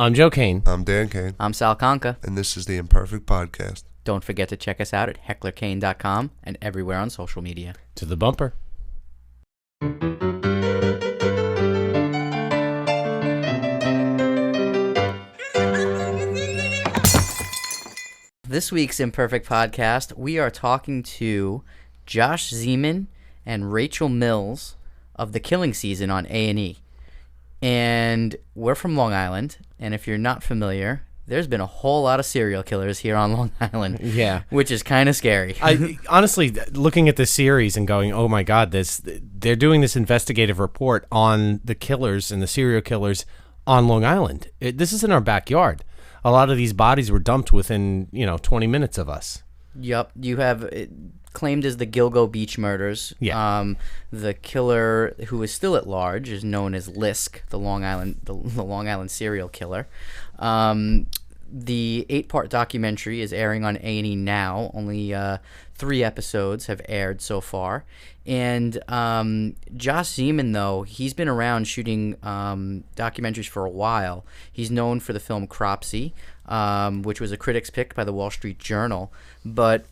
I'm Joe Kane. I'm Dan Kane. I'm Sal Conca. And this is the Imperfect Podcast. Don't forget to check us out at hecklerkane.com and everywhere on social media. To the bumper. This week's Imperfect Podcast, we are talking to Josh Zeman and Rachel Mills of The Killing Season on A&E. And we're from Long Island, and if you're not familiar, there's been a whole lot of serial killers here on Long Island. Yeah. Which is kind of scary. Honestly, looking at this series and going, oh my God, they're doing this investigative report on the killers and the serial killers on Long Island. This is in our backyard. A lot of these bodies were dumped within, 20 minutes of us. Yep. You have it claimed as the Gilgo Beach Murders. Yeah. The killer who is still at large is known as LISK, the Long Island serial killer. The 8-part documentary is airing on A&E now. Only 3 episodes have aired so far. And Josh Zeman, though, he's been around shooting documentaries for a while. He's known for the film Cropsey, which was a critic's pick by the Wall Street Journal. But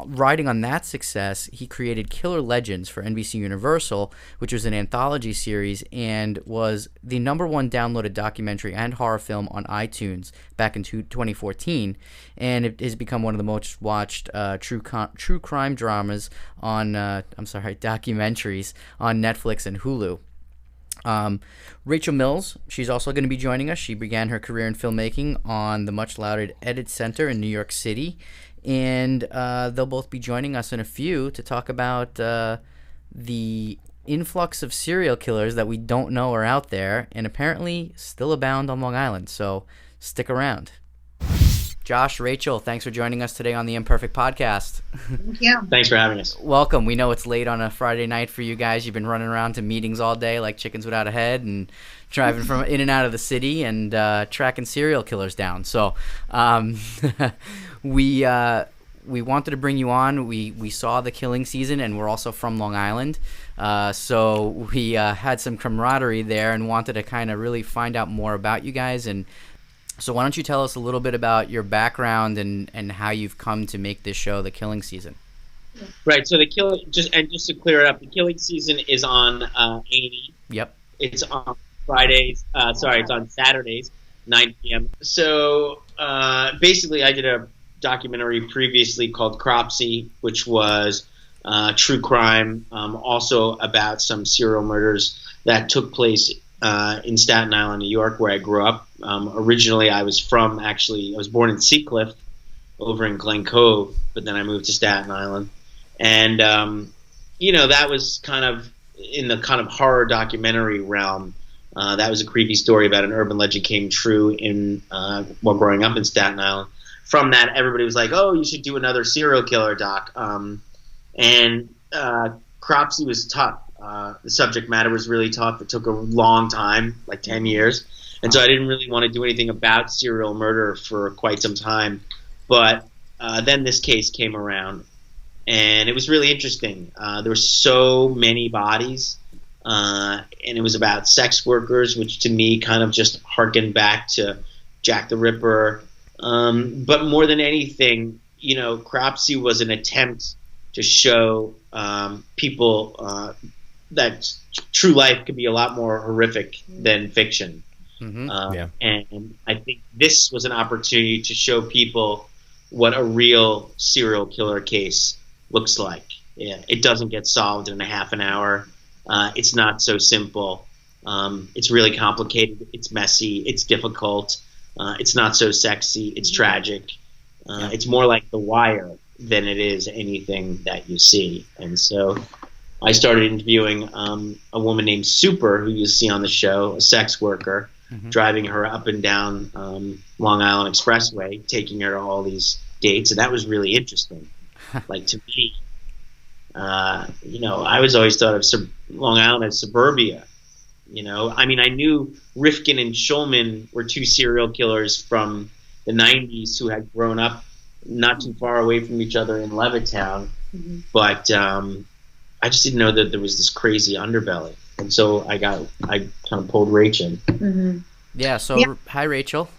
riding on that success, he created Killer Legends for NBC Universal, which was an anthology series and was the #1 downloaded documentary and horror film on iTunes back in 2014, and it has become one of the most watched true crime dramas on documentaries on Netflix and Hulu. Rachel Mills, she's also going to be joining us. She began her career in filmmaking on the much lauded Edit Center in New York City. And they'll both be joining us in a few to talk about the influx of serial killers that we don't know are out there and apparently still abound on Long Island. So stick around. Josh, Rachel, thanks for joining us today on the Imperfect Podcast. Thank you. Thanks for having us. Welcome. We know it's late on a Friday night for you guys. You've been running around to meetings all day like chickens without a head and driving from in and out of the city and tracking serial killers down. So we wanted to bring you on. We saw The Killing Season, and we're also from Long Island. So we had some camaraderie there and wanted to kind of really find out more about you guys. And so why don't you tell us a little bit about your background and how you've come to make this show, The Killing Season? Right. So just to clear it up, The Killing Season is on A&E. Yep. It's on Fridays. It's on Saturdays, 9 p.m. So basically, I did a documentary previously called Cropsey, which was true crime, also about some serial murders that took place in Staten Island, New York, where I grew up. Originally, I was born in Seacliff over in Glen Cove, but then I moved to Staten Island. And, that was kind of in the kind of horror documentary realm. That was a creepy story about an urban legend came true while growing up in Staten Island. From that, everybody was like, oh, you should do another serial killer doc. And Cropsey was tough. The subject matter was really tough. It took a long time, like 10 years. And so I didn't really want to do anything about serial murder for quite some time. But then this case came around, and it was really interesting. There were so many bodies, and it was about sex workers, which to me kind of just harkened back to Jack the Ripper. But more than anything, Cropsey was an attempt to show people that true life could be a lot more horrific than fiction. Mm-hmm. And I think this was an opportunity to show people what a real serial killer case looks like. Yeah, it doesn't get solved in a half an hour. It's not so simple. It's really complicated. It's messy. It's difficult. It's not so sexy. It's tragic. It's more like The Wire than it is anything that you see. And so I started interviewing a woman named Super, who you see on the show, a sex worker, driving her up and down Long Island Expressway, taking her to all these dates. And that was really interesting. Like, to me, I was always thought of Long Island as suburbia. I knew Rifkin and Schulman were 2 serial killers from the 90s who had grown up not too far away from each other in Levittown. But I just didn't know that there was this crazy underbelly. And so I kind of pulled Rach in. Yeah, so hi, Rachel.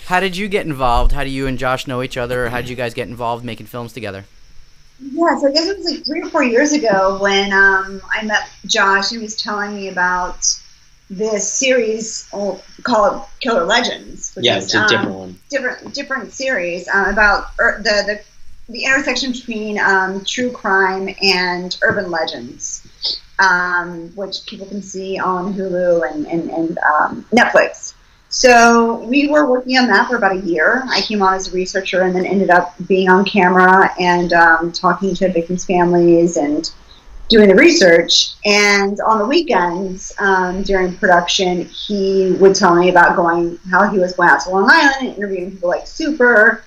How did you get involved? How do you and Josh know each other? How did you guys get involved making films together? Yeah, so I guess it was like 3 or 4 years ago when I met Josh. He was telling me about this series called Killer Legends. Which is, it's a different one. Different series about the intersection between true crime and urban legends, which people can see on Hulu and Netflix. So we were working on that for about a year. I came on as a researcher and then ended up being on camera and talking to victims' families and doing the research. And on the weekends during production, he would tell me about how he was going out to Long Island and interviewing people like Super,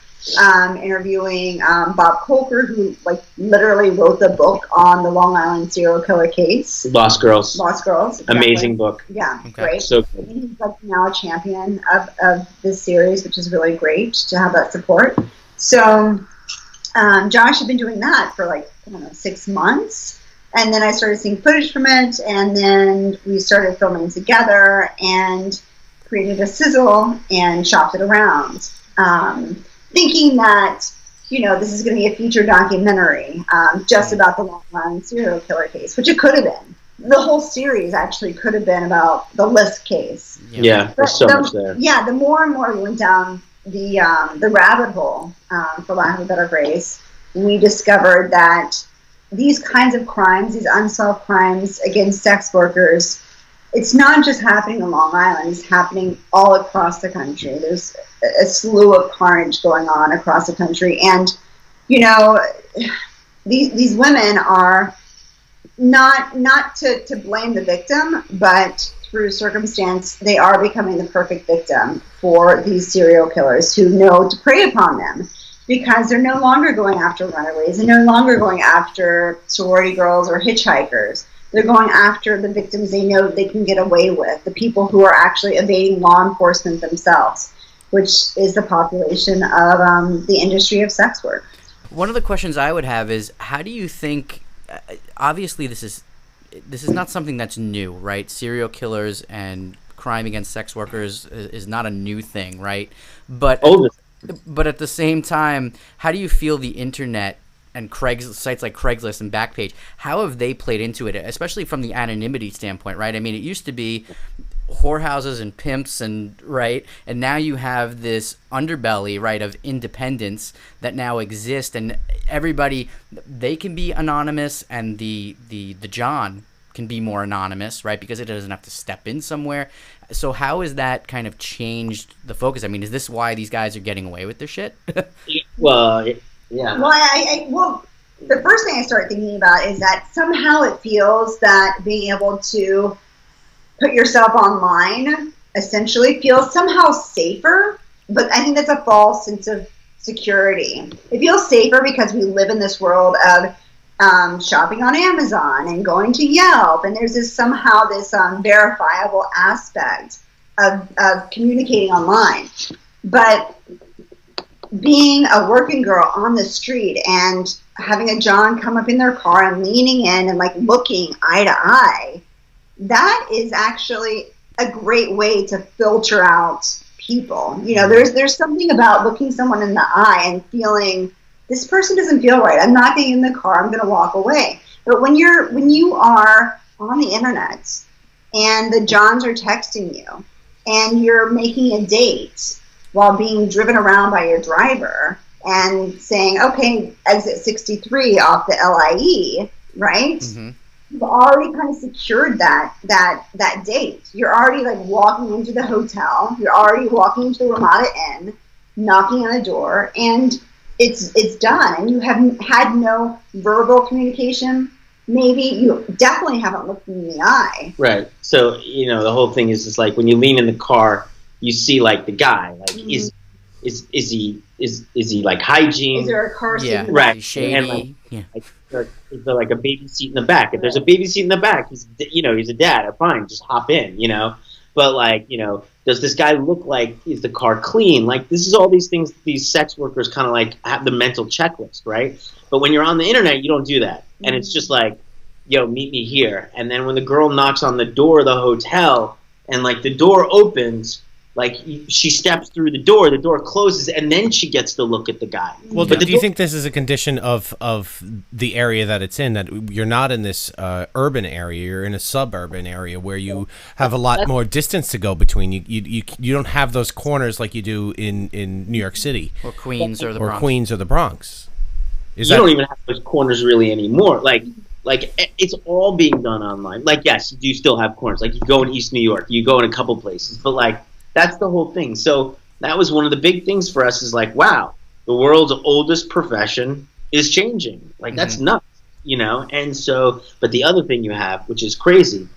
interviewing Bob Colker, who like literally wrote the book on the Long Island serial killer case. Lost Girls. Exactly. Amazing book. Yeah, Okay. great. So good. And he's like now a champion of this series, which is really great to have that support. So Josh had been doing that for like, I don't know, 6 months. And then I started seeing footage from it, and then we started filming together and created a sizzle and shopped it around. Thinking that, this is going to be a feature documentary just about the Long Island serial killer case, which it could have been. The whole series actually could have been about the LISK case. Yeah, there's so much there. Yeah, the more and more we went down the rabbit hole, for lack of a better phrase, we discovered that these kinds of crimes, these unsolved crimes against sex workers, it's not just happening in Long Island, it's happening all across the country. There's a slew of carnage going on across the country. And, these women are not to blame the victim, but through circumstance, they are becoming the perfect victim for these serial killers who know to prey upon them. Because they're no longer going after runaways. They're no longer going after sorority girls or hitchhikers. They're going after the victims they know they can get away with, the people who are actually evading law enforcement themselves, which is the population of the industry of sex work. One of the questions I would have is, how do you think, obviously this is not something that's new, right? Serial killers and crime against sex workers is not a new thing, right? But at the same time, how do you feel the internet and sites like Craigslist and Backpage, how have they played into it, especially from the anonymity standpoint, right? I mean, it used to be whorehouses and pimps and now you have this underbelly, right, of independence that now exists, and everybody, they can be anonymous, and the John can be more anonymous, right, because it doesn't have to step in somewhere. So how has that kind of changed the focus? I mean, is this why these guys are getting away with their shit? Well, yeah. Well, the first thing I start thinking about is that somehow it feels that being able to put yourself online essentially feels somehow safer, but I think that's a false sense of security. It feels safer because we live in this world of shopping on Amazon and going to Yelp, and there's this verifiable aspect of communicating online. But being a working girl on the street and having a John come up in their car and leaning in and like looking eye to eye, that is actually a great way to filter out people. There's something about looking someone in the eye and feeling, this person doesn't feel right. I'm not getting in the car. I'm going to walk away. But when you are on the internet and the Johns are texting you and you're making a date while being driven around by your driver and saying, okay, exit 63 off the LIE, right? Mm-hmm. You've already kind of secured that date. You're already like walking into the hotel. You're already walking into the Ramada Inn, knocking on the door, and it's done. And you haven't had no verbal communication. Maybe you definitely haven't looked in the eye. Right. So, the whole thing is just like when you lean in the car, you see like the guy, like is he like hygiene? Is there a car seat? Yeah, right. Shady. And like, yeah. Is there like a baby seat in the back? If there's a baby seat in the back, he's a dad. Fine, just hop in, But like, does this guy look like, is the car clean? Like, this is all these things these sex workers kind of like have the mental checklist, right? But when you're on the internet, you don't do that. And it's just like, yo, meet me here. And then when the girl knocks on the door of the hotel and like the door opens, like she steps through the door closes, and then she gets to look at the guy. Well, do you think this is a condition of the area that it's in, that you're not in this urban area, you're in a suburban area where you have a lot more distance to go between? You don't have those corners like you do in New York City or Queens or the Bronx. You don't even have those corners really anymore. Like it's all being done online. Like, yes, you do still have corners. Like you go in East New York, you go in a couple places, but like that's the whole thing. So that was one of the big things for us, is like, wow, the world's oldest profession is changing. Like that's nuts, you know? And so, but the other thing you have, which is crazy,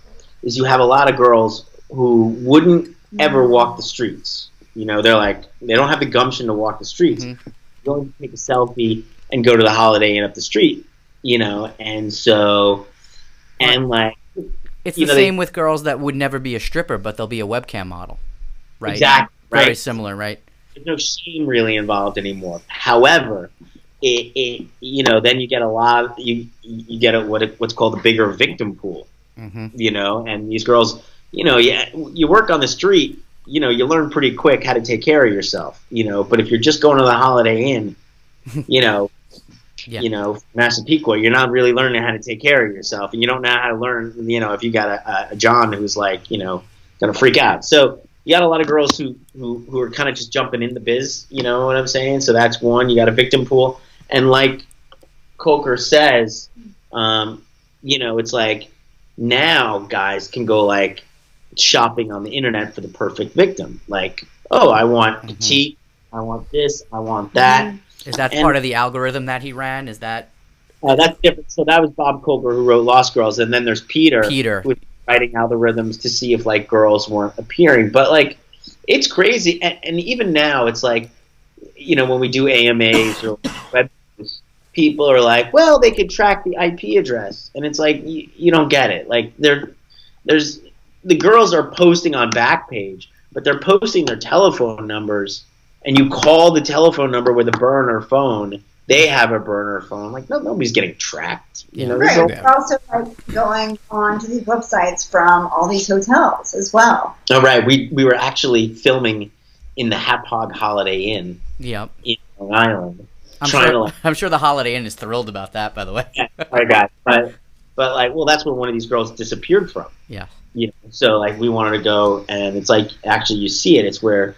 is you have a lot of girls who wouldn't ever walk the streets. You know, they're like, they don't have the gumption to walk the streets. Go take a selfie and go to the Holiday Inn up the street, you know? And so, and like, it's the same with girls that would never be a stripper, but they'll be a webcam model. Right. Exactly. Very right. similar, right? There's no shame really involved anymore. However, it you know, then you get a lot. You get what's called a bigger victim pool. You know, and these girls, you know, you work on the street. You know, you learn pretty quick how to take care of yourself. You know, but if you're just going to the Holiday Inn, you know, you know, Massapequa, you're not really learning how to take care of yourself, and you don't know how to learn. You know, if you got a John who's like, you know, gonna freak out. So you got a lot of girls who are kind of just jumping in the biz, you know what I'm saying? So that's one. You got a victim pool. And like Coker says, you know, it's like now guys can go like shopping on the internet for the perfect victim. Like, oh, I want petite, I want this, I want that. Is that part of the algorithm that he ran? Is that... that's different. So that was Bob Coker, who wrote Lost Girls. And then there's Peter. Who writing algorithms to see if like girls weren't appearing. But like it's crazy, and even now it's like, you know, when we do AMAs or web, people are like, well, they could track the IP address, and it's like you don't get it. Like there's the girls are posting on Backpage, but they're posting their telephone numbers, and you call the telephone number with a burner phone. They have a burner phone. Like nobody's getting tracked. You know, right. We're also like going on to these websites from all these hotels as well. Oh, right. We were actually filming in the Hap Hog Holiday Inn. Yep. In Long Island. I'm sure the Holiday Inn is thrilled about that, by the way. Yeah, I got it. But like, well, that's where one of these girls disappeared from. Yeah. You know, so like we wanted to go, and it's like actually you see it. It's where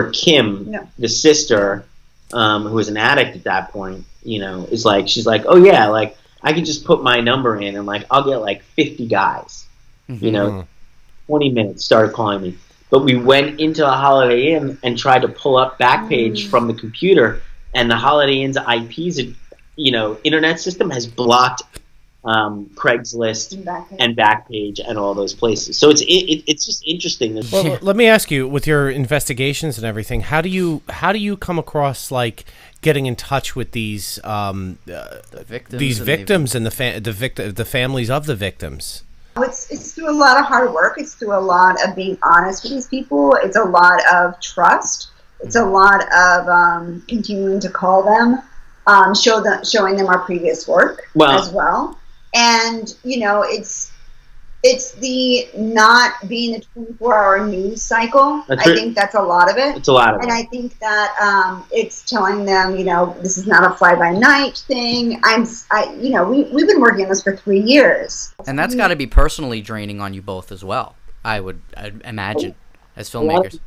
Kim, the sister, who was an addict at that point, you know, is like, she's like, oh yeah, like I could just put my number in and like I'll get like 50 guys, you know, 20 minutes started calling me. But we went into a Holiday Inn and tried to pull up Backpage from the computer, and the Holiday Inn's IPs, you know, internet system has blocked Craigslist and Backpage and all those places. So it's just interesting. Well, let me ask you, with your investigations and everything, how do you come across like getting in touch with these victims and the families of the victims? It's through a lot of hard work. It's through a lot of being honest with these people. It's a lot of trust. It's a lot of continuing to call them, showing them our previous work as well. And, you know, it's the not being a 24-hour news cycle. I think that's a lot of it. It's a lot of it. And I think that it's telling them, you know, this is not a fly-by-night thing. You know, we've been working on this for 3 years. And that's got to be personally draining on you both as well, I'd imagine, as filmmakers.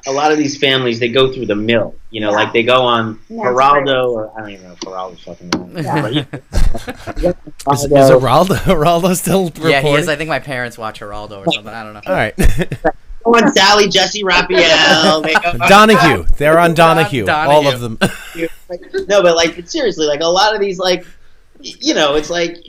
A lot of these families, they go through the mill, you know, like they go on Geraldo, or I don't even know if Geraldo's fucking wrong. Is Geraldo still reporting? Yeah, he is. I think my parents watch Geraldo or something. I don't know. All right. Go on Sally, Jesse, Raphael. Donahue. They're on Donahue. All of them. No, but like seriously, like a lot of these, like, you know, it's like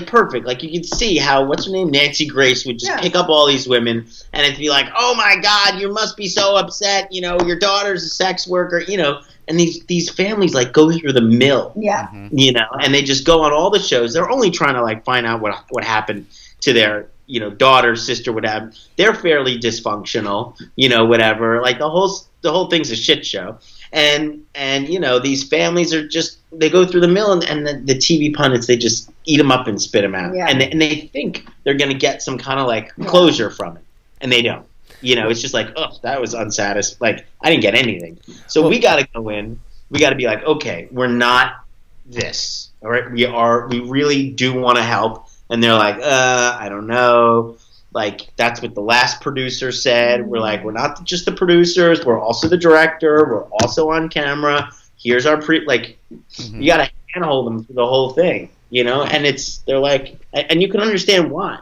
perfect. Like you can see how, what's her name, Nancy Grace, would just pick up all these women and it'd be like, oh my God, you must be so upset. You know, your daughter's a sex worker. You know, and these families like go through the mill. Yeah. You know, and they just go on all the shows. They're only trying to like find out what happened to their, you know, daughter, sister, whatever. They're fairly dysfunctional. You know, whatever. Like the whole thing's a shit show. And you know, these families are just, they go through the mill, and the TV pundits, they just eat them up and spit them out. Yeah. And they think they're going to get some kind of like closure from it. and they don't. It's just like, oh, that was unsatisfying. Like, I didn't get anything. So we got to go in. We got to be like, okay, we're not this. All right, we really do want to help. And they're like, I don't know. Like, that's what the last producer said. We're like, we're not just the producers. We're also the director. We're also on camera. Here's our you got to handhold them through the whole thing, And they're like, and you can understand why.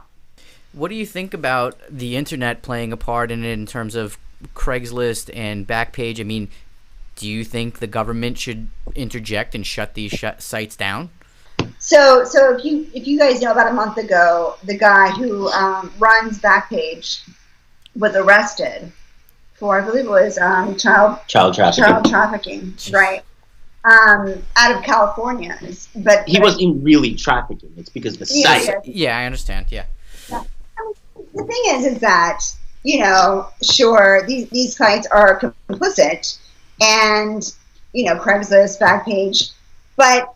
What do you think about the internet playing a part in it in terms of Craigslist and Backpage? I mean, do you think the government should interject and shut these sites down? So if you guys know, about a month ago, the guy who runs Backpage was arrested for, I believe it was child trafficking, right? Out of California, but he wasn't even really trafficking. It's because the site. Yeah, I understand. Yeah. The thing is that sure, these sites are complicit, and Craigslist, Backpage, but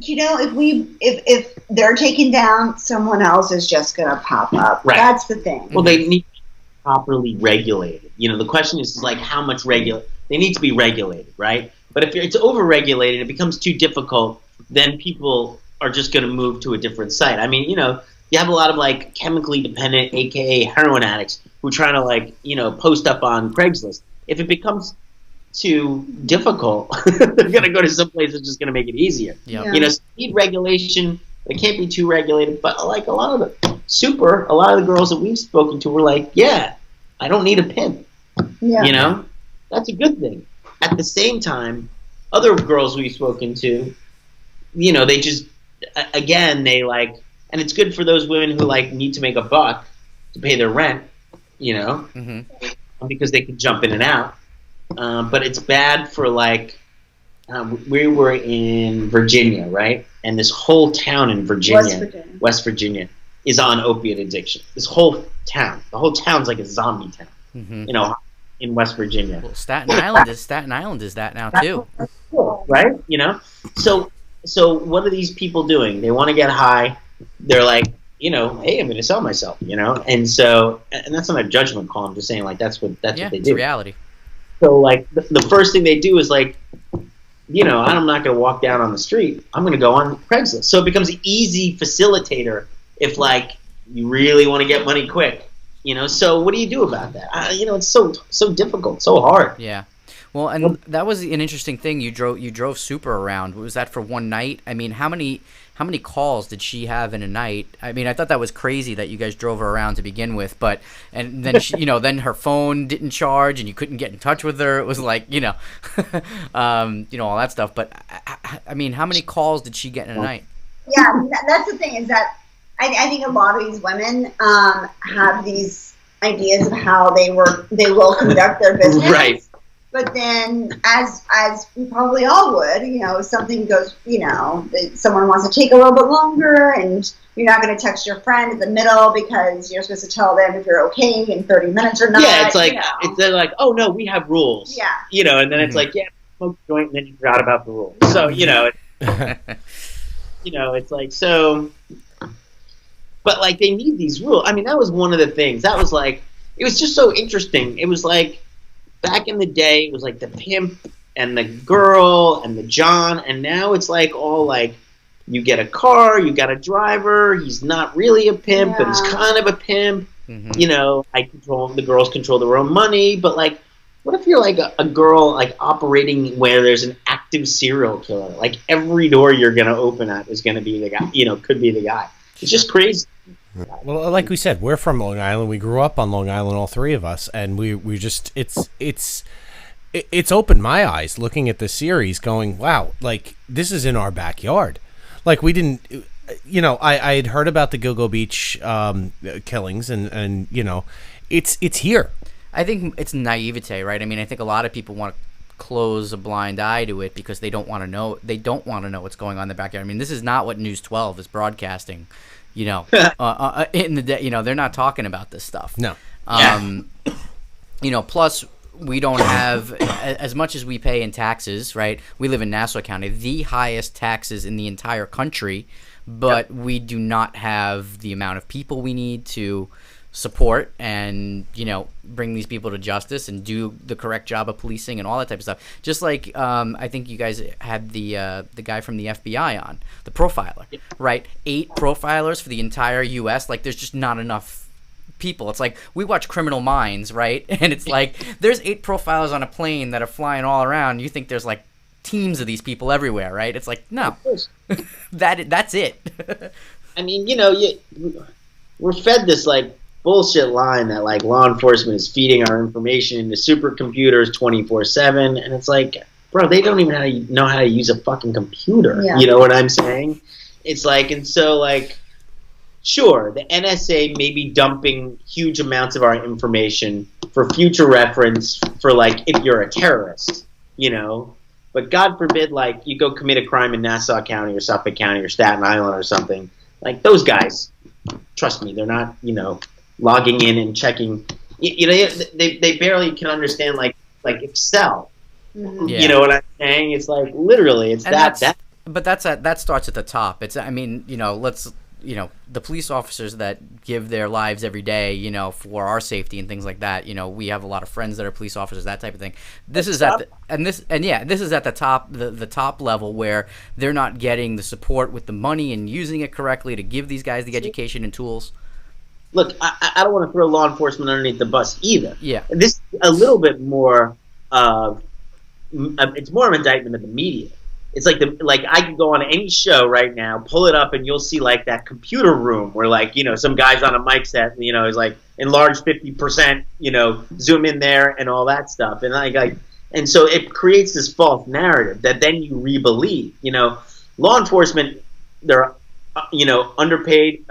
if they're taken down, someone else is just going to pop up. Right. That's the thing. Well, they need to be properly regulated. The question is like how much they need to be regulated, right? But if it's over-regulated, it becomes too difficult, then people are just going to move to a different site. I mean, you have a lot of like chemically dependent, aka heroin addicts, who are trying to post up on Craigslist. If it becomes too difficult, they're going to go to some place that's just going to make it easier. Yeah. So need regulation. It can't be too regulated. But like a lot of the girls that we've spoken to were like, yeah, I don't need a pimp. Yeah. That's a good thing. At the same time, other girls we've spoken to, they just, again, they like, and it's good for those women who like need to make a buck to pay their rent, because they can jump in and out. But it's bad for like, we were in Virginia, right? And this whole town in West Virginia, is on opiate addiction. This whole town, the whole town's like a zombie town, in West Virginia. Well, Staten Island is that now too, right? So what are these people doing? They want to get high. They're like, hey, I'm going to sell myself, and so, and that's not a judgment call. I'm just saying, like, that's what they do. It's reality. So, like, the first thing they do is like, I'm not going to walk down on the street. I'm going to go on Craigslist. So it becomes an easy facilitator if, like, you really want to get money quick. So what do you do about that? It's so difficult, so hard. Yeah. Well, and that was an interesting thing. You drove Super around. Was that for one night? I mean, how many calls did she have in a night? I mean, I thought that was crazy that you guys drove her around to begin with, but and then she, then her phone didn't charge and you couldn't get in touch with her. It was like, all that stuff. But I mean, how many calls did she get in a night? Yeah, that's the thing, is that I think a lot of these women have these ideas of how they will conduct their business. Right. But then, as we probably all would, something goes, someone wants to take a little bit longer, and you're not going to text your friend in the middle because you're supposed to tell them if you're okay in 30 minutes or not. Yeah, it's like, they're like, oh no, we have rules. Yeah. And then it's like, yeah, smoke a joint, and then you forgot about the rules. So, it's like, so, but like they need these rules. I mean, that was one of the things. That was like, it was just so interesting. It was like, back in the day, it was like the pimp and the girl and the John, and now it's like all like, you get a car, you got a driver, he's not really a pimp, but he's kind of a pimp. The girls control their own money, but like, what if you're like a girl like operating where there's an active serial killer? Like every door you're gonna open at is gonna be the guy, could be the guy. It's just crazy. Well, like we said, we're from Long Island. We grew up on Long Island, all three of us, and we just it's opened my eyes looking at the series, going, wow, like this is in our backyard. Like we didn't, I had heard about the Gilgo Beach killings, and it's here. I think it's naivete, right? I mean, I think a lot of people want to close a blind eye to it because they don't want to know. They don't want to know what's going on in the backyard. I mean, this is not what News 12 is broadcasting. In the day, they're not talking about this stuff. No. Plus we don't have as much as we pay in taxes, right? We live in Nassau County, the highest taxes in the entire country, but we do not have the amount of people we need to support and, you know, bring these people to justice and do the correct job of policing and all that type of stuff. Just like I think you guys had the guy from the FBI on, the profiler, right? 8 profilers for the entire U.S. Like, there's just not enough people. It's like we watch Criminal Minds, right? And it's like there's 8 profilers on a plane that are flying all around. You think there's like teams of these people everywhere, right? It's like, no, that's it. I mean, you know, we're fed this like bullshit line that like law enforcement is feeding our information into supercomputers 24/7, and it's like, bro, they don't even know how to use a fucking computer. Yeah. You know what I'm saying? It's like, and so like, sure, the NSA may be dumping huge amounts of our information for future reference for like if you're a terrorist, you know. But God forbid, like, you go commit a crime in Nassau County or Suffolk County or Staten Island or something. Like, those guys, trust me, they're not, you know, logging in and checking. You know, they barely can understand, like Excel. Mm-hmm. Yeah. You know what I'm saying? It's like, literally, it's And that. But that starts at the top. It's, I mean, you know, the police officers that give their lives every day, you know, for our safety and things like that. You know, we have a lot of friends that are police officers, that type of thing. This is at the top, the top level where they're not getting the support with the money and using it correctly to give these guys the education and tools. Look, I don't want to throw law enforcement underneath the bus either. Yeah. This is a little bit more of, it's more of an indictment of the media. It's like I could go on any show right now, pull it up, and you'll see like that computer room where like, you know, some guy's on a mic set, you know, is like enlarged 50%, you know, zoom in there and all that stuff. And and so it creates this false narrative that then you re-believe. You know, law enforcement, they're, you know, underpaid.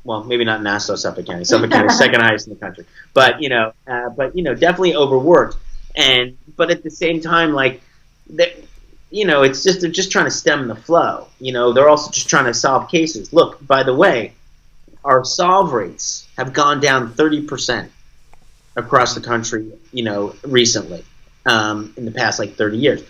Well, maybe not Nassau, Suffolk County. Suffolk County is second highest in the country. But you know, definitely overworked. But at the same time, like, you know, it's just, they're just trying to stem the flow. You know, they're also just trying to solve cases. Look, by the way, our solve rates have gone down 30% across the country, you know, recently, in the past, like, 30 years.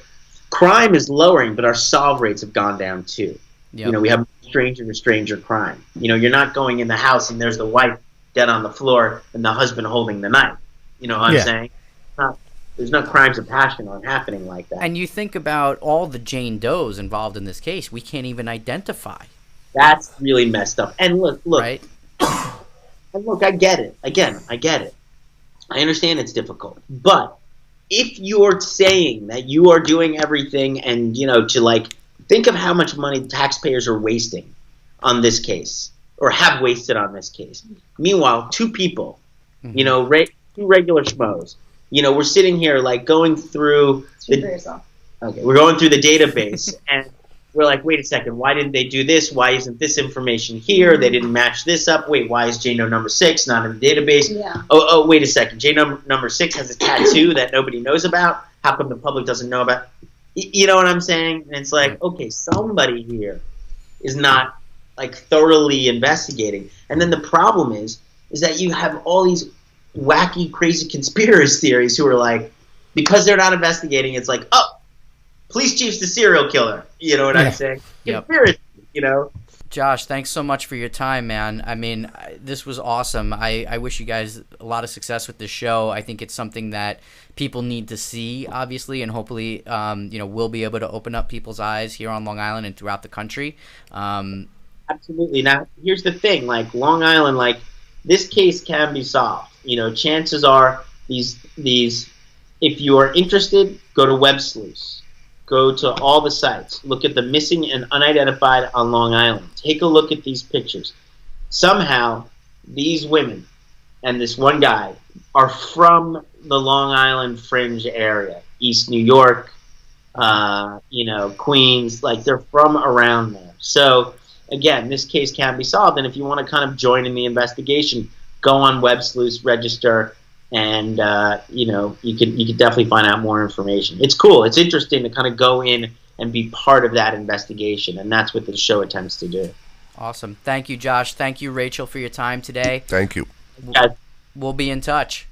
Crime is lowering, but our solve rates have gone down, too. Yep. You know, we have stranger to stranger crime. You know, you're not going in the house and there's the wife dead on the floor and the husband holding the knife. You know what I'm saying? There's no crimes of passion aren't happening like that. And you think about all the Jane Does involved in this case, we can't even identify. That's really messed up. And look, right? And look, I get it. Again, I get it. I understand it's difficult. But if you're saying that you are doing everything and, you know, to like, think of how much money taxpayers are wasting on this case or have wasted on this case. Meanwhile, 2 people, you know, 2 regular schmoes. You know, we're sitting here like going through we're going through the database and we're like, wait a second, why didn't they do this? Why isn't this information here? They didn't match this up. Wait, why is J-No number 6 not in the database? Yeah. Oh, wait a second. J-No number 6 has a tattoo that nobody knows about. How come the public doesn't know about? You know what I'm saying? And it's like, okay, somebody here is not like thoroughly investigating. And then the problem is that you have all these wacky, crazy conspiracy theories who are like, because they're not investigating, it's like, oh, police chief's the serial killer. You know what I'm saying? Yep. Conspiracy, you know? Josh, thanks so much for your time, man. I mean, this was awesome. I wish you guys a lot of success with this show. I think it's something that people need to see, obviously, and hopefully, you know, we'll be able to open up people's eyes here on Long Island and throughout the country. Absolutely. Now, here's the thing. Like, Long Island, like, this case can be solved. You know, chances are these if you are interested, go to Web Sleuths. Go to all the sites. Look at the missing and unidentified on Long Island. Take a look at these pictures. Somehow, these women and this one guy are from the Long Island fringe area, East New York, you know, Queens. Like, they're from around there. So, again, this case can be solved. And if you want to kind of join in the investigation, go on Web Sleuths, register, and you know, you can definitely find out more information. It's cool. It's interesting to kind of go in and be part of that investigation, and that's what the show attempts to do. Awesome. Thank you, Josh. Thank you, Rachel, for your time today. Thank you. We'll be in touch.